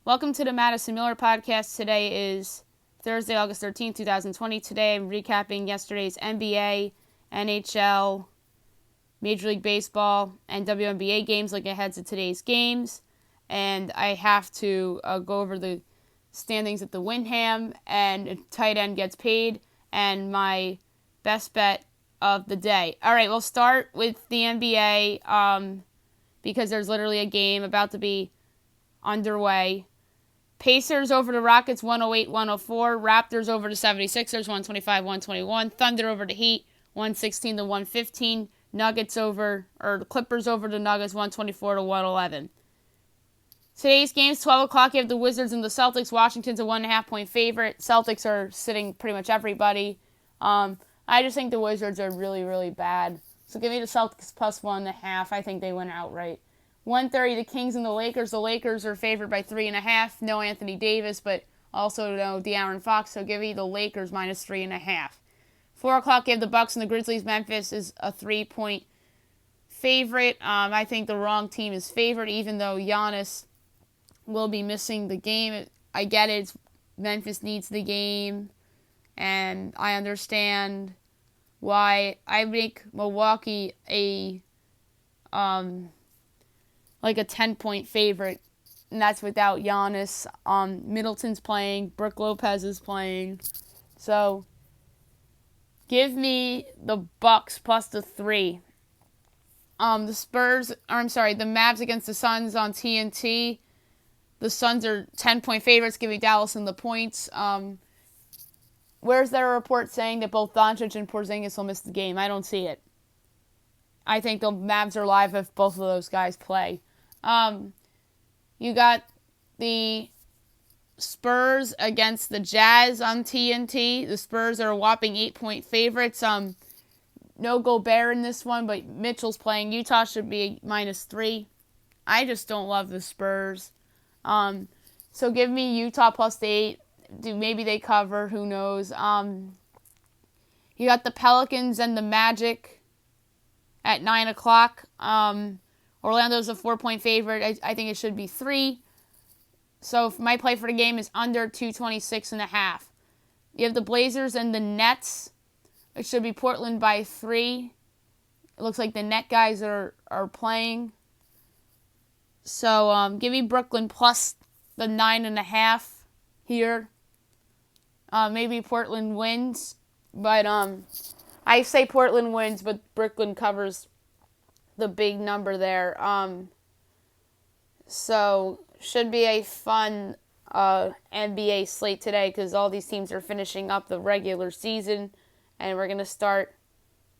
Welcome to the Madison Miller Podcast. Today is Thursday, August 13th, 2020. Today I'm recapping yesterday's NBA, NHL, Major League Baseball, and WNBA games, looking ahead to today's games. And I have to go over the standings at the Wyndham, and a tight end gets paid, and my best bet of the day. All right, we'll start with the NBA because there's literally a game about to be underway. Pacers over the Rockets 108-104. Raptors over the 76ers 125-121. Thunder over the Heat 116-115. The Clippers over the Nuggets 124-111. Today's games, 12 o'clock, you have the Wizards and the Celtics. Washington's a 1.5 point favorite. Celtics are sitting pretty much everybody. I just think the Wizards are really, really bad. So give me the Celtics plus 1.5. I think they win outright. 1:30, the Kings and the Lakers. The Lakers are favored by 3.5. No Anthony Davis, but also no De'Aaron Fox. So give me the Lakers minus 3.5. 4 o'clock, you have the Bucks and the Grizzlies. Memphis is a 3-point favorite. I think the wrong team is favored, even though Giannis will be missing the game. I get it. Memphis needs the game, and I understand why. I make Milwaukee a 10-point favorite, and that's without Giannis. Middleton's playing. Brook Lopez is playing. So give me the Bucks plus the 3. The Mavs against the Suns on TNT. The Suns are 10-point favorites. Give me Dallas in the points. Where's there a report saying that both Doncic and Porzingis will miss the game? I don't see it. I think the Mavs are live if both of those guys play. You got the Spurs against the Jazz on TNT. The Spurs are a whopping 8-point favorites. No Gobert in this one, but Mitchell's playing. Utah should be minus 3. I just don't love the Spurs. So give me Utah plus the 8. Maybe they cover. Who knows? You got the Pelicans and the Magic at 9 o'clock. Orlando's a 4-point favorite. I think it should be 3. So if my play for the game is under 226.5. You have the Blazers and the Nets. It should be Portland by 3. It looks like the net guys are playing. So give me Brooklyn plus the 9.5 here. Maybe Portland wins. But I say Portland wins, but Brooklyn covers the big number there. So should be a fun NBA slate today because all these teams are finishing up the regular season, and we're going to start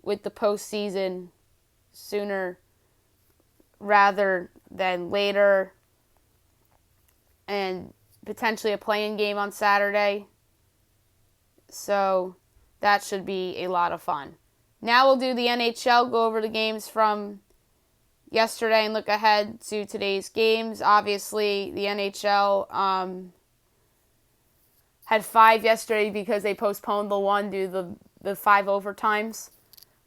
with the postseason sooner rather than later, and potentially a play-in game on Saturday. So that should be a lot of fun. Now we'll do the NHL, go over the games from yesterday and look ahead to today's games. Obviously, the NHL had 5 yesterday because they postponed the one due to the 5 overtimes.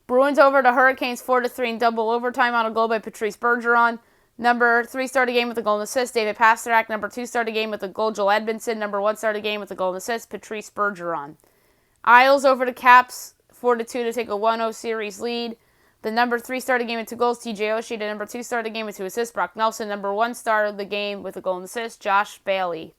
Bruins over the Hurricanes 4-3 in double overtime on a goal by Patrice Bergeron. Number 3 started the game with a goal and assist, David Pastrnak. Number 2 started the game with a goal, Joel Edmondson. Number 1 started the game with a goal and assist, Patrice Bergeron. Isles over the Caps 4-2 to take a 1-0 series lead. The number 3 started the game with 2 goals, TJ Oshie. The number 2 started the game with 2 assists, Brock Nelson. Number 1 started the game with a goal and assist, Josh Bailey.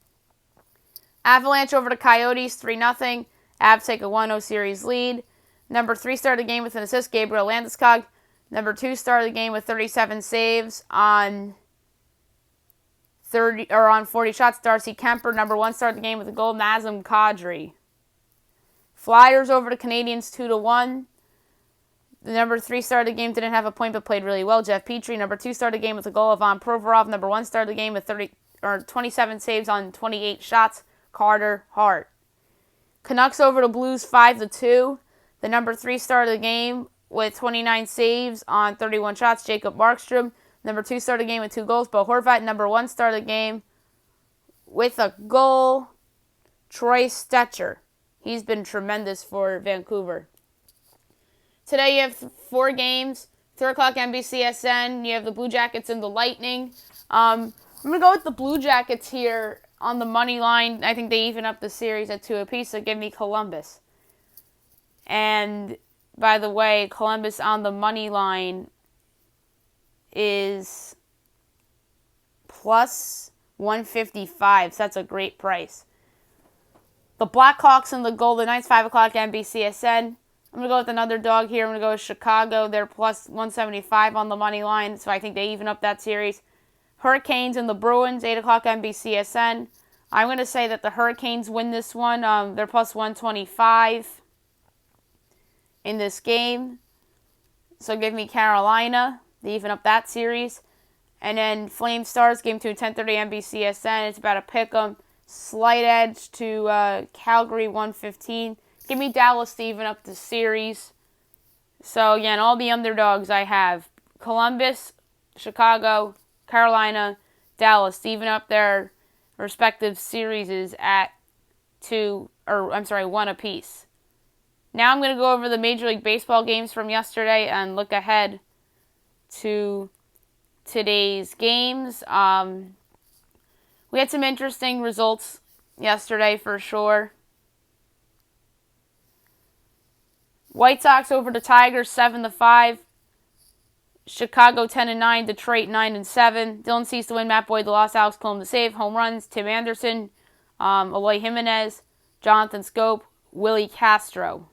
Avalanche over the Coyotes 3-0. Avs take a 1-0 series lead. Number 3 started the game with an assist, Gabriel Landeskog. Number 2 started the game with 37 saves on 40 shots, Darcy Kemper. Number 1 started the game with a goal, Nazem Kadri. Flyers over the Canadiens 2-1. The number 3 started the game, didn't have a point but played really well, Jeff Petrie. Number 2 started the game with a goal, Ivan Provorov. Number 1 started the game with 27 saves on 28 shots, Carter Hart. Canucks over the Blues 5-2. The number 3 started the game with 29 saves on 31 shots, Jacob Markstrom. Number 2 started the game with 2 goals, Bo Horvat. Number 1 started the game with a goal, Troy Stecher. He's been tremendous for Vancouver. Today you have 4 games. 3 o'clock NBCSN. You have the Blue Jackets and the Lightning. I'm going to go with the Blue Jackets here. on the money line, I think they even up the series at 2 apiece, so give me Columbus. And by the way, Columbus on the money line is plus 155, so that's a great price. The Blackhawks and the Golden Knights, 5 o'clock NBCSN. I'm going to go with another dog here. I'm going to go with Chicago. They're plus 175 on the money line, so I think they even up that series. Hurricanes and the Bruins, 8 o'clock NBCSN. I'm going to say that the Hurricanes win this one. They're plus 125 in this game. So give me Carolina. They even up that series. And then Flame Stars, game 2, 10:30 NBCSN. It's about a pick 'em. Slight edge to Calgary, 115. Give me Dallas to even up the series. So, again, all the underdogs I have. Columbus, Chicago, Carolina, Dallas to even up their respective series at 1 apiece. Now I'm going to go over the Major League Baseball games from yesterday and look ahead to today's games. We had some interesting results yesterday for sure. White Sox over the Tigers 7-5. Chicago 10-9. Detroit 9-7. Dylan Cease to win. Matt Boyd the loss. Alex Colon to save. Home runs: Tim Anderson, Eloy Jimenez, Jonathan Scope, Willie Castro.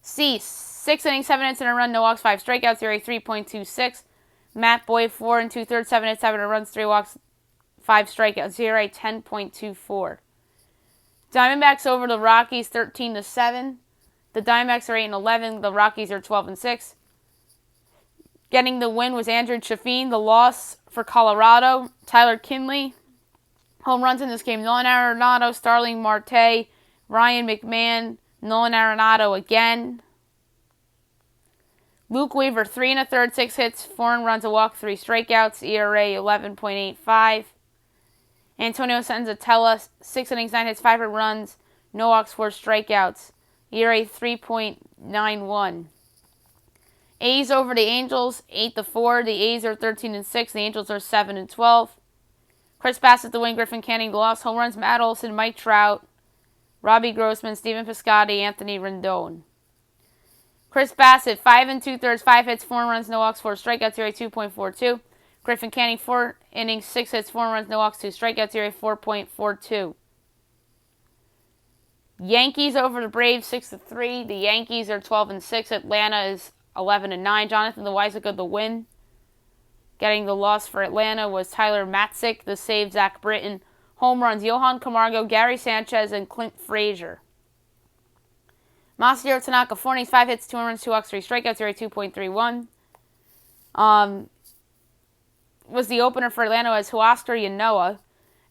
Cease 6 innings, 7 hits and a run, no walks, 5 strikeouts. ERA 3.26. Matt Boyd 4 2/3, 7 hits, 7 runs, 3 walks, 5 strikeouts. ERA 10.24. Diamondbacks over the Rockies 13-7. The Diamondbacks are 8-11. The Rockies are 12-6. Getting the win was Andrew Chafin. The loss for Colorado, Tyler Kinley. Home runs in this game: Nolan Arenado, Starling Marte, Ryan McMahon, Nolan Arenado again. Luke Weaver 3 1/3, 6 hits, 4 runs, a walk, 3 strikeouts. ERA 11.85. Antonio Senzatella 6 innings, 9 hits, 5 runs, no walks, 4 strikeouts. ERA 3.91. A's over the Angels 8-4. The A's are 13-6. The Angels are 7-12. Chris Bassett the win. Griffin Canning the loss. Home runs: Matt Olson, Mike Trout, Robbie Grossman, Steven Piscotty, Anthony Rendon. Chris Bassett 5 2/3, 5 hits, 4 runs, no walks, 4 strikeouts. ERA 2.42. Griffin Canning 4 innings, 6 hits, 4 runs, no walks, 2 strikeouts. ERA 4.42. Yankees over the Braves 6-3. The Yankees are 12-6. Atlanta is 11-9. Jonathan the Weisiger the win. Getting the loss for Atlanta was Tyler Matzik. The save, Zach Britton. Home runs: Johan Camargo, Gary Sanchez, and Clint Frazier. Masahiro Tanaka 4 innings, 5 hits, 2 runs, 2 walks, 3 strikeouts. ERA 2.31. Was the opener for Atlanta as Huascar Yanoa.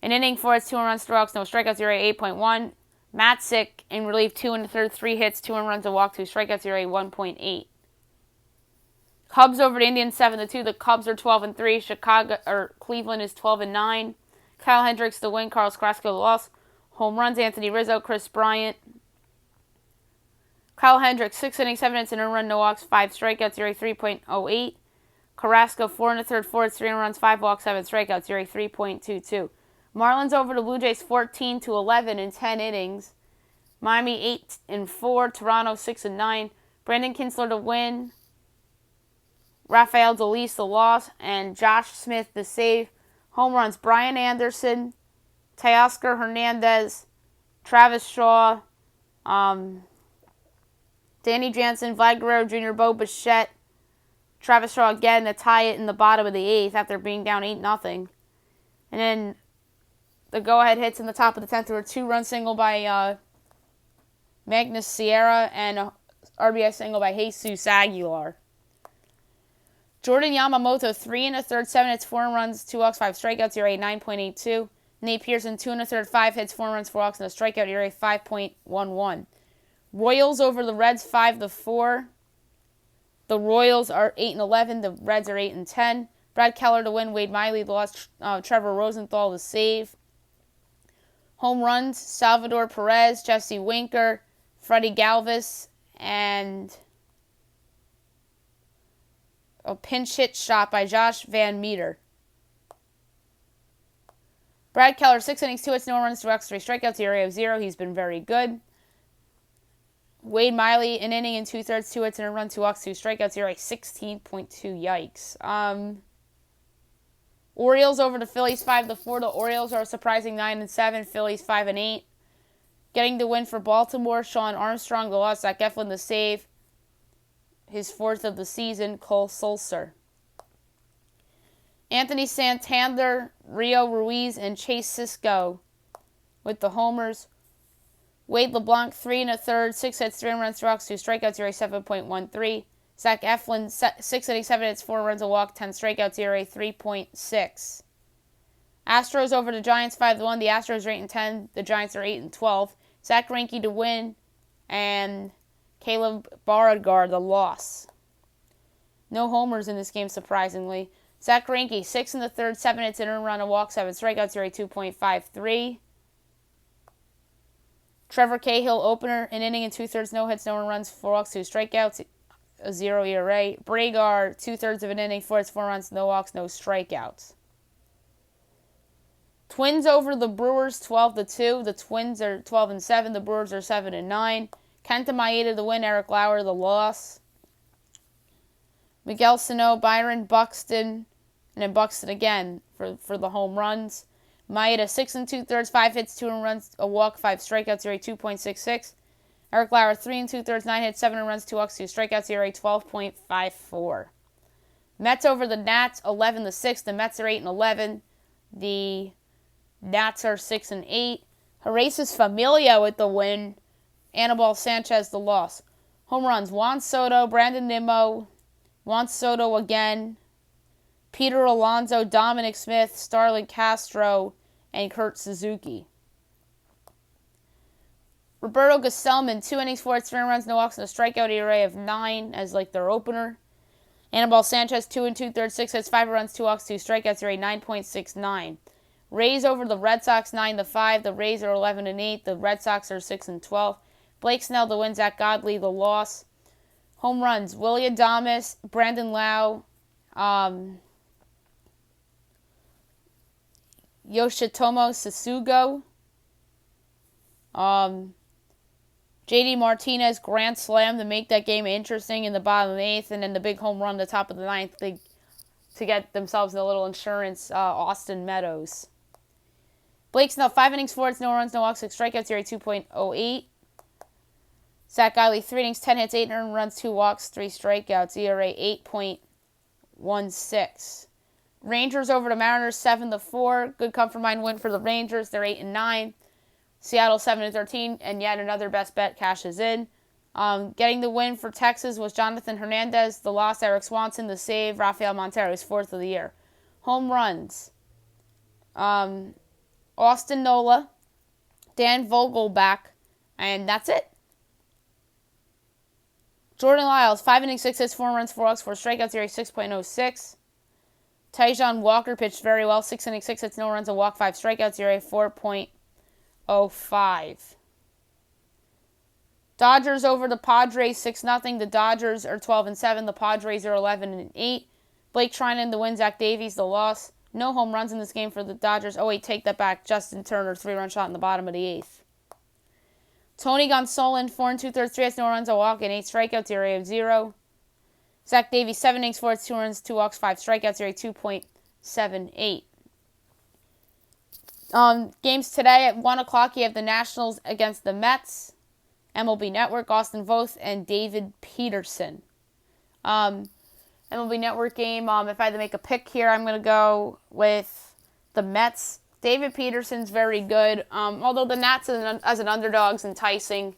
An inning, 4 hits, 2 runs, 3 walks, no strikeouts. ERA 8.1. Matzik in relief 2 1/3, 3 hits, 2 runs, a walk, 2 strikeouts. ERA 1.8. Cubs over the Indians 7-2. The Cubs are 12-3. Cleveland is 12-9. Kyle Hendricks the win. Carlos Carrasco the loss. Home runs: Anthony Rizzo, Chris Bryant. Kyle Hendricks 6 innings, 7 hits and a run, no walks, 5 strikeouts. ERA 3.08. Carrasco 4 1/3, 4 hits, 3 runs, 5 walks, 7 strikeouts. ERA 3.22. Marlins over the Blue Jays 14-11 in 10 innings. Miami 8-4. Toronto 6-9. Brandon Kinsler the win. Rafael Dolis the loss, and Josh Smith the save. Home runs: Brian Anderson, Teoscar Hernandez, Travis Shaw, Danny Jansen, Vlad Guerrero Jr., Bo Bichette, Travis Shaw again to tie it in the bottom of the 8th after being down 8-0. And then the go-ahead hits in the top of the 10th were a 2-run single by Magnus Sierra and a RBI single by Jesus Aguilar. Jordan Yamamoto 3 1/3, 7 hits, 4 runs, 2 walks, 5 strikeouts. ERA 9.82. Nate Pearson 2 1/3, 5 hits, 4 runs, 4 walks, and a strikeout. ERA 5.11. Royals over the Reds 5-4. The Royals are 8-11. The Reds are 8-10. Brad Keller to win. Wade Miley the loss. Trevor Rosenthal the save. Home runs: Salvador Perez, Jesse Winker, Freddie Galvis, and a pinch hit shot by Josh Van Meter. Brad Keller, 6 innings, 2 hits, no runs, 2 walks, 3 strikeouts, ERA of 0. He's been very good. Wade Miley, an inning and 2/3, 2 hits and a run, 2 walks, 2 strikeouts, ERA 16.2. Yikes. Orioles over the Phillies 5-4. The Orioles are a surprising 9-7. Phillies 5-8. Getting the win for Baltimore, Sean Armstrong the loss, Zach Eflin the save. His 4th of the season, Cole Sulser. Anthony Santander, Rio Ruiz, and Chase Sisco with the homers. Wade LeBlanc, 3 1/3, 6 hits, 3 runs, 2 walks, 2 strikeouts, ERA 7.13. Zach Eflin, 6 innings, 7 hits, 4 runs, a walk, 10 strikeouts, ERA 3.6. Astros over the Giants 5-1. The Astros are 8-10. The Giants are 8-12. Zach Greinke to win, and Caleb Beauregard the loss. No homers in this game, surprisingly. Zach Greinke, 6 1/3, 7 hits, and a run, a walk, 7 strikeouts, ERA 2.53. Trevor Cahill, opener, an inning and 2/3, no hits, no runs, 4 walks, 2 strikeouts, a 0 ERA. Bragar, 2/3 of an inning, 4 hits, 4 runs, no walks, no strikeouts. Twins over the Brewers, 12-2. The Twins are 12-7. The Brewers are 7-9. Kenta Maeda the win, Eric Lauer the loss. Miguel Sano, Byron Buxton, and then Buxton again for the home runs. Maeda, 6 2/3, 5 hits, 2 runs, a walk, 5 strikeouts, ERA 2.66. Eric Lauer, 3 2/3, 9 hits, 7 runs, 2 walks, 2 strikeouts, ERA 12.54. Mets over the Nats, 11-6. The Mets are 8-11. The Nats are 6-8. Horaces Familia with the win. Anibal Sanchez the loss. Home runs: Juan Soto, Brandon Nimmo, Juan Soto again, Peter Alonso, Dominic Smith, Starlin Castro, and Kurt Suzuki. Roberto Gesellman, 2 innings, 4 hits, 3 runs, no walks, and a strikeout, ERA of 9 as like their opener. Anibal Sanchez, 2 2/3, 6 hits, 5 runs, 2 walks, 2 strikeouts, ERA 9.69. Rays over the Red Sox 9-5. The Rays are 11-8. The Red Sox are 6-12. Blake Snell the win, Zach Godley the loss. Home runs: Willie Adames, Brandon Lau, Yoshitomo Sasugo, JD Martinez grand slam to make that game interesting in the bottom of the 8th, and then the big home run at the top of the 9th to get themselves a little insurance. Austin Meadows. Blake Snell, 5 innings, 4 hits, no runs, no walks, 6 strikeouts, ERA 2.08. Zach Godley, 3 innings, 10 hits, 8 earned runs, 2 walks, 3 strikeouts, ERA 8.16. Rangers over the Mariners 7-4. Good comfort mind win for the Rangers. They're 8-9. Seattle 7-13, and yet another best bet cashes in. Getting the win for Texas was Jonathan Hernandez. The loss, Eric Swanson. The save, Rafael Montero, his 4th of the year. Home runs: Austin Nola, Dan Vogelbach, and that's it. Jordan Lyles, 5 innings, 6 hits, 4 runs, 4 walks, 4 strikeouts, ERA 6.06. Taijuan Walker pitched very well, 6 innings, 6 hits, no runs, a walk, 5 strikeouts, ERA 4.05. Dodgers over the Padres 6-0. The Dodgers are 12-7. The Padres are 11-8. Blake Treinen the win, Zach Davies the loss. No home runs in this game for the Dodgers. Oh wait, take that back. Justin Turner, 3-run shot in the bottom of the 8th. Tony Gonsolin, 4 2/3, 3 hits, no runs, a walk, and 8 strikeouts, ERA of 0. Zach Davies, 7 innings, 4 hits, 2 runs, 2 walks, 5 strikeouts, ERA 2.78. Games today at 1 o'clock, you have the Nationals against the Mets. MLB Network, Austin Voth and David Peterson. MLB Network game, if I had to make a pick here, I'm going to go with the Mets. David Peterson's very good, although the Nats as an underdog is enticing,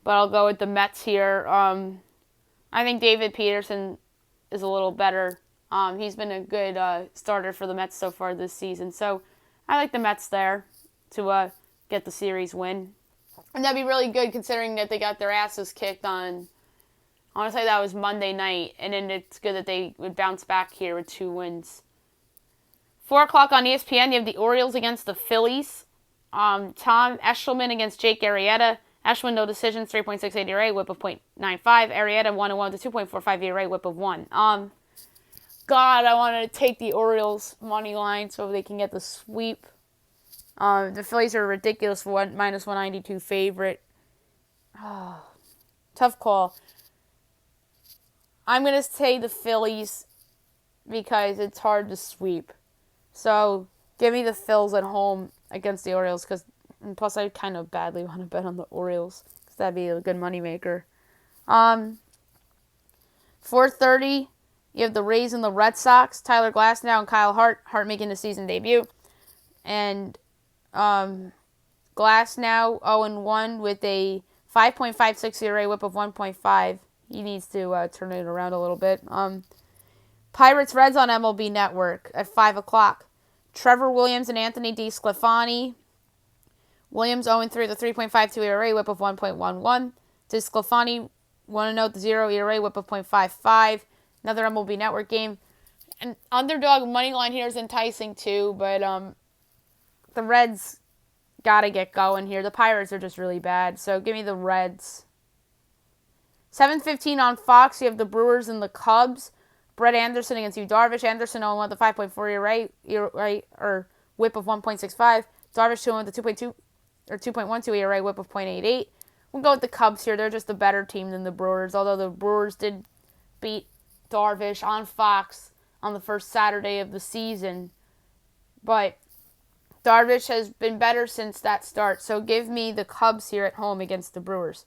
but I'll go with the Mets here. I think David Peterson is a little better. He's been a good starter for the Mets so far this season, so I like the Mets there to get the series win. And that'd be really good considering that they got their asses kicked on, I want to say that was Monday night, and then it's good that they would bounce back here with 2 wins. 4 o'clock on ESPN, you have the Orioles against the Phillies. Tom Eshelman against Jake Arrieta. Eshelman, no decisions, 3.68 ERA, whip of .95. Arrieta, 1-1 with a 2.45 ERA, whip of 1. God, I want to take the Orioles money line so they can get the sweep. The Phillies are a ridiculous minus 192 favorite. Tough call. I'm going to say the Phillies because it's hard to sweep. So give me the Phils at home against the Orioles, and plus I kind of badly want to bet on the Orioles because that'd be a good moneymaker. 4:30, you have the Rays and the Red Sox. Tyler Glasnow and Kyle Hart. Hart making the season debut. And Glasnow 0-1 with a 5.56 ERA, whip of 1.5. He needs to turn it around a little bit. Pirates Reds on MLB Network at 5 o'clock. Trevor Williams and Anthony DeSclafani. Williams 0-3 with a 3.52 ERA, whip of 1.11. DeSclafani 1-0 with 0 ERA, whip of 0.55. Another MLB Network game. And underdog money line here is enticing too, but the Reds got to get going here. The Pirates are just really bad, so give me the Reds. 7:15 on Fox, you have the Brewers and the Cubs. Brett Anderson against Yu Darvish. Anderson 0-1 with a 5.4 ERA, or whip of 1.65. Darvish 2-1 with a 2.12 ERA, whip of 0.88. We'll go with the Cubs here. They're just a better team than the Brewers, although the Brewers did beat Darvish on Fox on the first Saturday of the season. But Darvish has been better since that start, so give me the Cubs here at home against the Brewers.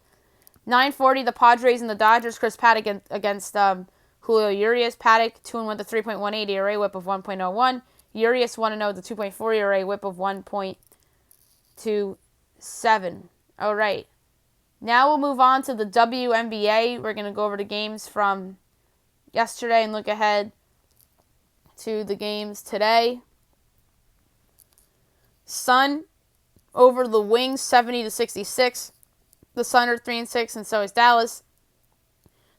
9:40, the Padres and the Dodgers. Chris Paddock against Julio Urias. Paddock 2-1 with a 3.18 ERA, whip of 1.01. Urias 1-0 with a 2.4 ERA, whip of 1.27. All right. Now we'll move on to the WNBA. We're going to go over the games from yesterday and look ahead to the games today. Sun over the Wings, 70-66. The Sun are 3-6, and so is Dallas.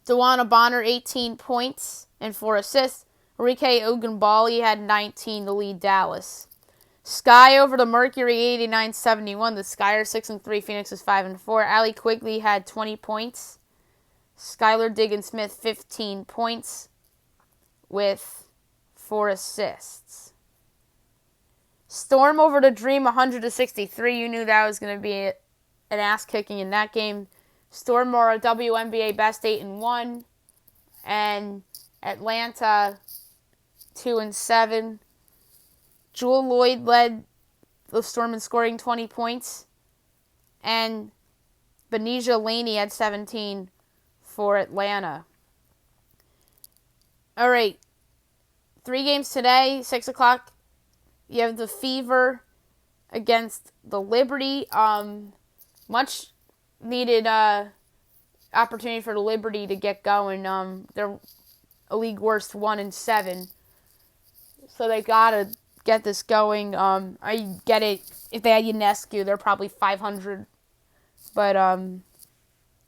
Dewana Bonner, 18 points and 4 assists. Enrique Ogunbowale had 19 to lead Dallas. Sky over the Mercury, 89-71. The Sky are 6-3. Phoenix is 5-4. Allie Quigley had 20 points. Skylar Diggins-Smith, 15 points with 4 assists. Storm over the Dream, 100-63. You knew that was going to be an ass-kicking in that game. Storm are a WNBA best 8-1. And Atlanta, 2-7. Jewel Lloyd led the Storm in scoring 20 points. And Benija Laney had 17 for Atlanta. All right. 3 games today, 6 o'clock. You have the Fever against the Liberty. Much needed opportunity for the Liberty to get going. They're a league worst 1-7. So they got to get this going. I get it. If they had Ionescu, they're probably 500. But,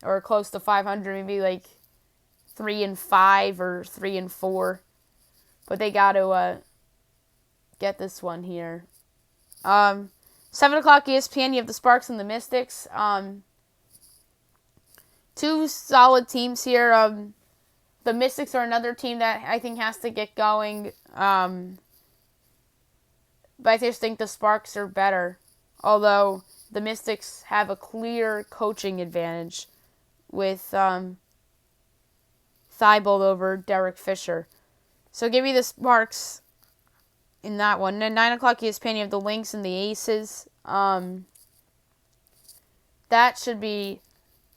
or close to 500, maybe like 3-5 or 3-4. But they got to get this one here. 7 o'clock ESPN, you have the Sparks and the Mystics. 2 solid teams here. The Mystics are another team that I think has to get going. But I just think the Sparks are better. Although the Mystics have a clear coaching advantage with Thibault over Derek Fisher. So give me the Sparks in that one. And then 9 o'clock ESPN, you have the Lynx and the Aces. That should be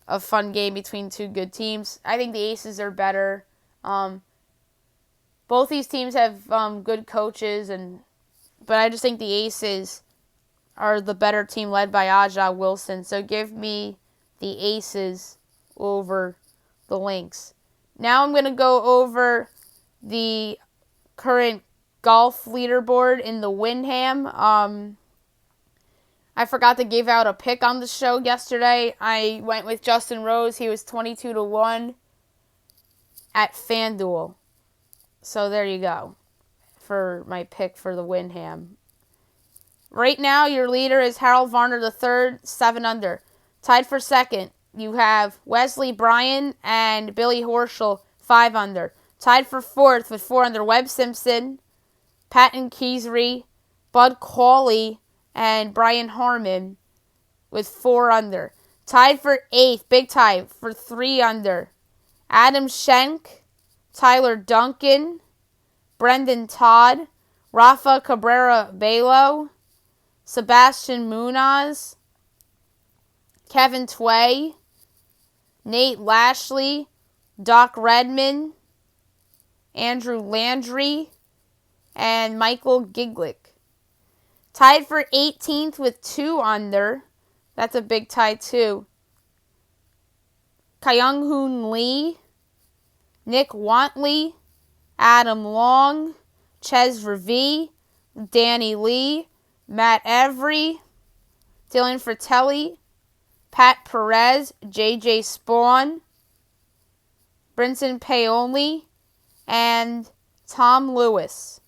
a fun game between 2 good teams. I think the Aces are better. Both these teams have good coaches, but I just think the Aces are the better team led by Aja Wilson. So give me the Aces over the Lynx. Now I'm going to go over the current golf leaderboard in the Wyndham. I forgot to give out a pick on the show yesterday. I went with Justin Rose. He was 22-1 at FanDuel. So there you go for my pick for the Wyndham. Right now, your leader is Harold Varner III, 7 under. Tied for second, you have Wesley Bryan and Billy Horschel, 5 under. Tied for fourth with 4 under, Webb Simpson, Patton Keesry, Bud Cauley, and Brian Harmon with 4 under. Tied for 8th, big tie for 3 under. Adam Schenk, Tyler Duncan, Brendan Todd, Rafa Cabrera Bello, Sebastian Munoz, Kevin Tway, Nate Lashley, Doc Redman, Andrew Landry, and Michael Giglick. Tied for 18th with 2 under. That's a big tie too. Kyung-Hoon Lee, Nick Wantley, Adam Long, Ches Ravi, Danny Lee, Matt Every, Dylan Fratelli, Pat Perez, JJ Spawn, Brinson Paoli, and Tom Lewis.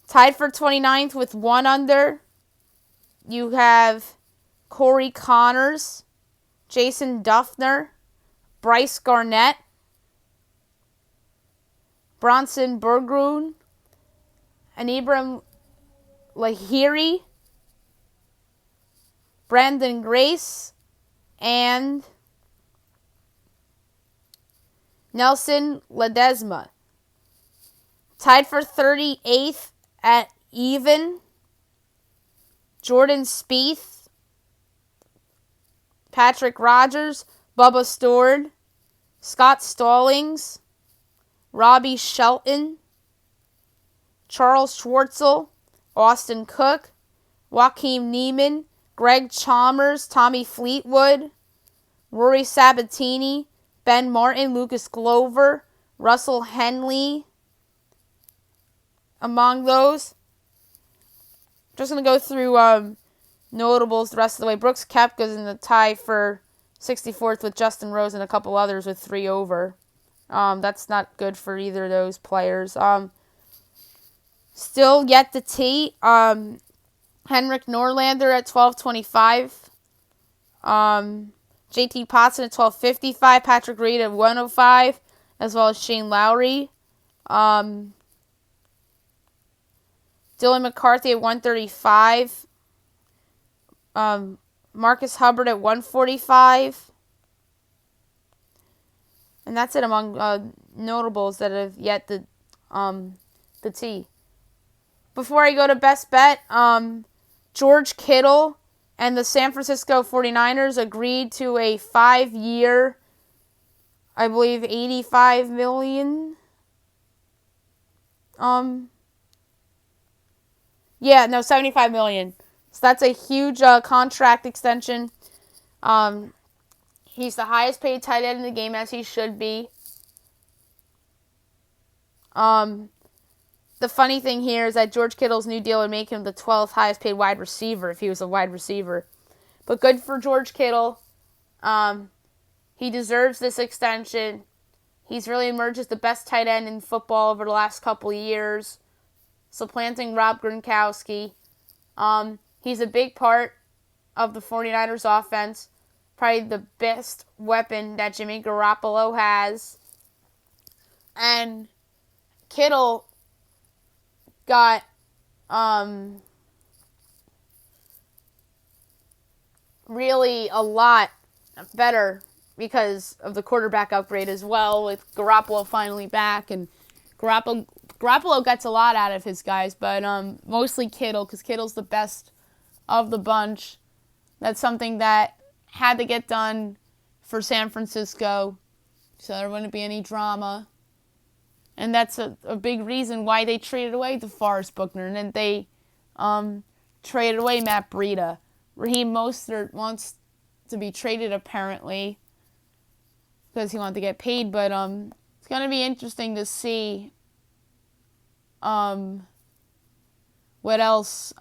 Tied for 29th with 1 under, you have Corey Connors, Jason Duffner, Bryce Garnett, Bronson Bergrun, and Ibrahim Lahiri, Brandon Grace, and Nelson Ledesma. Tied for 38th at even, Jordan Spieth, Patrick Rogers, Bubba Stord, Scott Stallings, Robbie Shelton, Charles Schwartzel, Austin Cook, Joaquin Neiman, Greg Chalmers, Tommy Fleetwood, Rory Sabatini, Ben Martin, Lucas Glover, Russell Henley. Among those, just going to go through notables the rest of the way. Brooks Koepka's in the tie for 64th with Justin Rose and a couple others with 3 over. That's not good for either of those players. Still yet to tee. Henrik Norlander at 12.25. JT Potson at 12.55. Patrick Reed at 105, as well as Shane Lowry. Dylan McCarthy at 135. Marcus Hubbard at 145. And that's it among notables that have yet to tee. Before I go to best bet, George Kittle and the San Francisco 49ers agreed to a 5-year, I believe, $85 million. $75 million. So that's a huge contract extension. He's the highest paid tight end in the game, as he should be. The funny thing here is that George Kittle's new deal would make him the 12th highest paid wide receiver if he was a wide receiver. But good for George Kittle. He deserves this extension. He's really emerged as the best tight end in football over the last couple of years, supplanting Rob Gronkowski. He's a big part of the 49ers offense. Probably the best weapon that Jimmy Garoppolo has. And Kittle got really a lot better because of the quarterback upgrade as well, with Garoppolo finally back. And Garoppolo gets a lot out of his guys, but mostly Kittle, because Kittle's the best of the bunch. That's something that had to get done for San Francisco, so there wouldn't be any drama. And that's a big reason why they traded away DeForest Buckner, and then they traded away Matt Breida. Raheem Mostert wants to be traded, apparently, because he wanted to get paid, but it's going to be interesting to see what else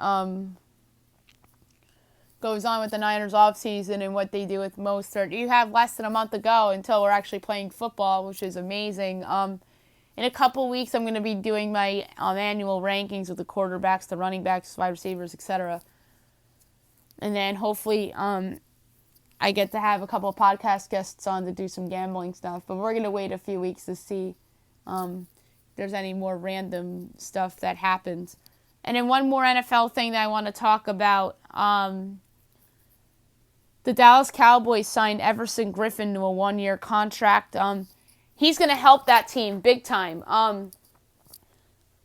goes on with the Niners offseason and what they do with Mostert. You have less than a month to go until we're actually playing football, which is amazing. In a couple weeks, I'm going to be doing my annual rankings with the quarterbacks, the running backs, wide receivers, etc. And then hopefully I get to have a couple of podcast guests on to do some gambling stuff. But we're going to wait a few weeks to see if there's any more random stuff that happens. And then one more NFL thing that I want to talk about. The Dallas Cowboys signed Everson Griffin to a 1-year contract. He's going to help that team big time.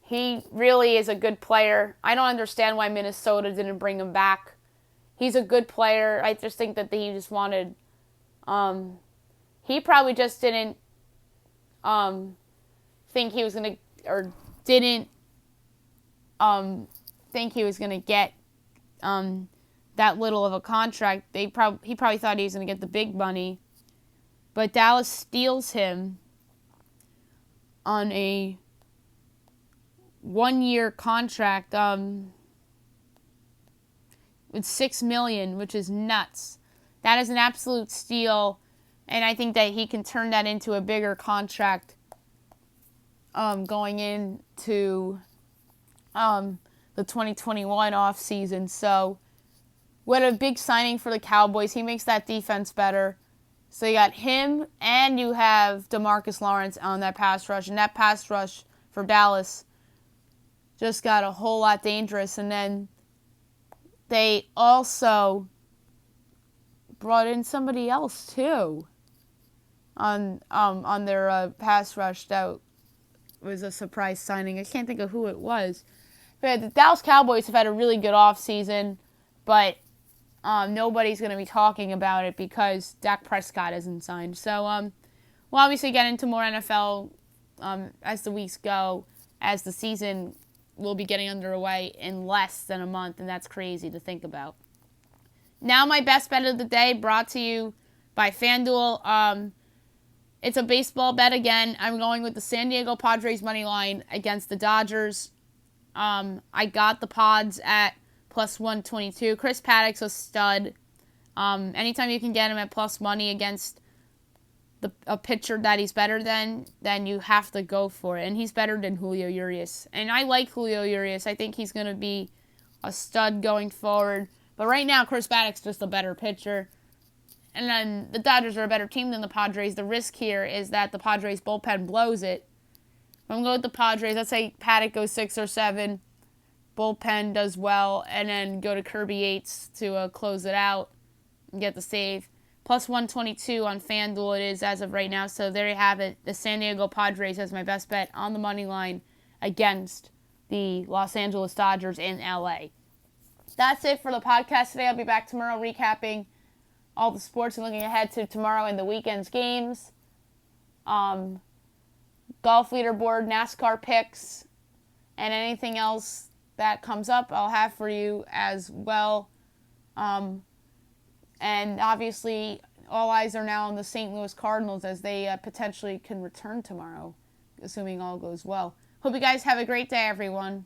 He really is a good player. I don't understand why Minnesota didn't bring him back. He's a good player. I just think that he just wanted... he probably just didn't think he was going to... Or didn't think he was going to get that little of a contract. He probably thought he was going to get the big money. But Dallas steals him on a 1-year contract with $6 million, which is nuts. That is an absolute steal, and I think that he can turn that into a bigger contract going into the 2021 offseason. So what a big signing for the Cowboys. He makes that defense better. So you got him, and you have DeMarcus Lawrence on that pass rush. And that pass rush for Dallas just got a whole lot dangerous. And then they also brought in somebody else, too, on their pass rush. That was a surprise signing. I can't think of who it was. But the Dallas Cowboys have had a really good offseason, but nobody's going to be talking about it because Dak Prescott isn't signed. So we'll obviously get into more NFL as the weeks go, as the season will be getting underway in less than a month, and that's crazy to think about. Now my best bet of the day, brought to you by FanDuel. It's a baseball bet again. I'm going with the San Diego Padres money line against the Dodgers. I got the Pods at plus 122. Chris Paddock's a stud. Anytime you can get him at plus money against a pitcher that he's better than, then you have to go for it. And he's better than Julio Urias. And I like Julio Urias. I think he's going to be a stud going forward. But right now, Chris Paddock's just a better pitcher. And then the Dodgers are a better team than the Padres. The risk here is that the Padres bullpen blows it. I'm going with the Padres. Let's say Paddock goes 6 or 7. Bullpen does well, and then go to Kirby Yates to close it out and get the save. Plus 122 on FanDuel it is as of right now. So there you have it. The San Diego Padres as my best bet on the money line against the Los Angeles Dodgers in LA. That's it for the podcast today. I'll be back tomorrow recapping all the sports and looking ahead to tomorrow and the weekend's games. Golf leaderboard, NASCAR picks, and anything else that comes up, I'll have for you as well. And obviously, all eyes are now on the St. Louis Cardinals as they potentially can return tomorrow, assuming all goes well. Hope you guys have a great day, everyone.